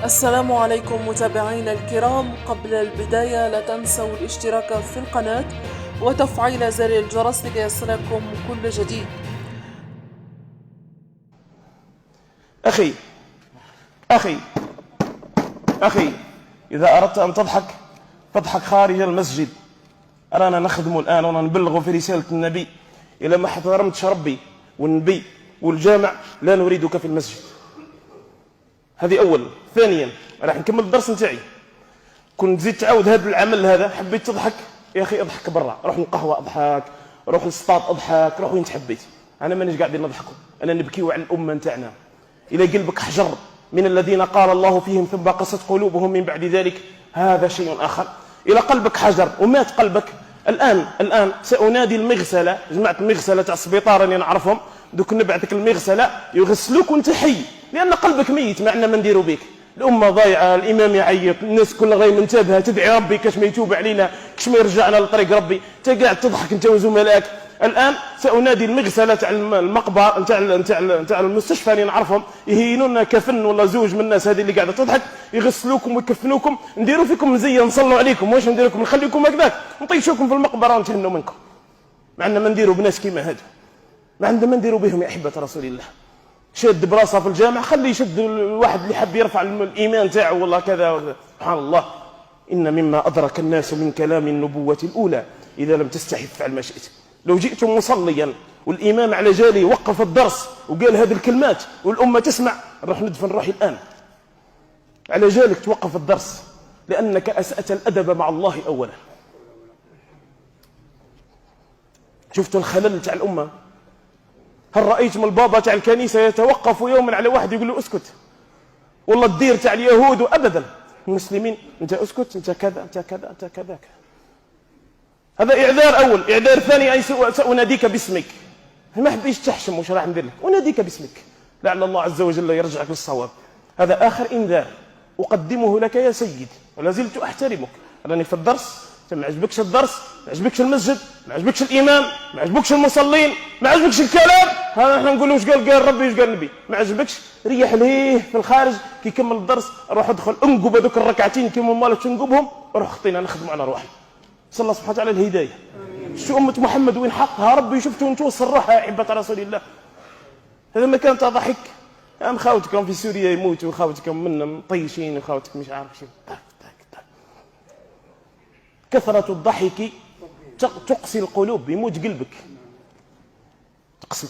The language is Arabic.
السلام عليكم متابعينا الكرام. قبل البداية لا تنسوا الاشتراك في القناة وتفعيل زر الجرس لكي يصلكم كل جديد. أخي أخي أخي، إذا أردت أن تضحك فاضحك خارج المسجد. أرانا نخدم الآن ونبلغ في رسالة النبي: إلى ما احترمتش ربي والنبي والجامع لا نريدك في المسجد. هذه أولا. ثانيا، راح نكمل الدرس نتاعي. كنت تزيد تعاود هذا العمل هذا، حبيت تضحك يا أخي اضحك برا، روح للقهوة اضحك، روح للسطاط اضحك، روح وين تحبيت. أنا مانيش قاعدين نضحكوا، أنا نبكيو على الأمة نتاعنا. إلى قلبك حجر من الذين قال الله فيهم ثم قست قلوبهم من بعد ذلك، هذا شيء آخر. إلى قلبك حجر ومات قلبك. الآن سأنادي المغسلة، جماعة المغسلة تاع السبيطار اللي نعرفهم، دوك نبعثك المغسلة يغسلوك وانت حي، لأن قلبك ميت. ما عندنا ما نديروا بك. الأمة ضايعة، الإمام يعيط، الناس كلها غير منتبهة، تدعي ربي كاش ما يتوب علينا، كاش ما يرجعنا لطريق ربي، انت قاعد تضحك انت وزملائك. الآن سأنادي المغسلة تاع المقبر تاع المستشفى اللي نعرفهم، يهينونا كفن ولا زوج من الناس هذه اللي قاعدة تضحك، يغسلوكم ويكفنوكم، نديروا فيكم مزية، نصلوا عليكم. واش ندير لكم؟ نخليكم هكذاك نطيشوكم في المقبرة ونتهنوا منكم. ما عندنا ما نديروا بناس كيما هذا، ما عندنا ما نديروا بهم يا أحبة رسول الله. شاد براسه في الجامع، خليه يشد الواحد اللي حب يرفع الإيمان تاعه والله كذا. سبحان الله. إن مما أدرك الناس من كلام النبوة الأولى: إذا لم تستحي فعل ما شئت. لو جئت مصليا والإمام على جالي وقف الدرس وقال هذه الكلمات والأمة تسمع، نروح ندفن روحي الآن. على جالك توقف الدرس لأنك أسأت الأدب مع الله أولا. شفتوا الخلل تاع الأمة؟ هل رأيتم البابا تاع الكنيسة يتوقف يوما على واحد يقول له اسكت؟ والله الدير تاع اليهود أبدا. المسلمين انت اسكت، انت كذا، انت كذا، انت كذا. هذا إعذار أول. إعذار ثاني: أي سأناديك باسمك. ما حبيش تحشم، وش راح ندير لك؟ أناديك باسمك لعل الله عز وجل يرجعك للصواب. هذا آخر إنذار أقدمه لك يا سيدي، ولا زلت أحترمك. راني في الدرس، ما عجبكش الدرس، ما عجبكش المسجد، ما عجبكش الإمام، ما عجبكش المصلين، ما عجبكش الكلام، هذا احنا نقول وش قال ربي وش قال النبي. ما عجبكش ريح ليه في الخارج، كي يكمل الدرس روح ادخل انقب هذوك الركعتين كيما مالك نقبهم، روح خطينا نخدم على روحي. صلى الله سبحانه وتعالى الهدايه. شو أمة محمد وين حقها ربي؟ شفتوا انتوا الصراحه يا أحبة رسول الله. هذا ما كان ضحك. يا خاوتكم في سوريا يموتوا، خاوتكم منا مطيشين، وخاوتكم مش عارف شو. كثرة الضحك تقسي القلوب، يموت قلبك، تقسي.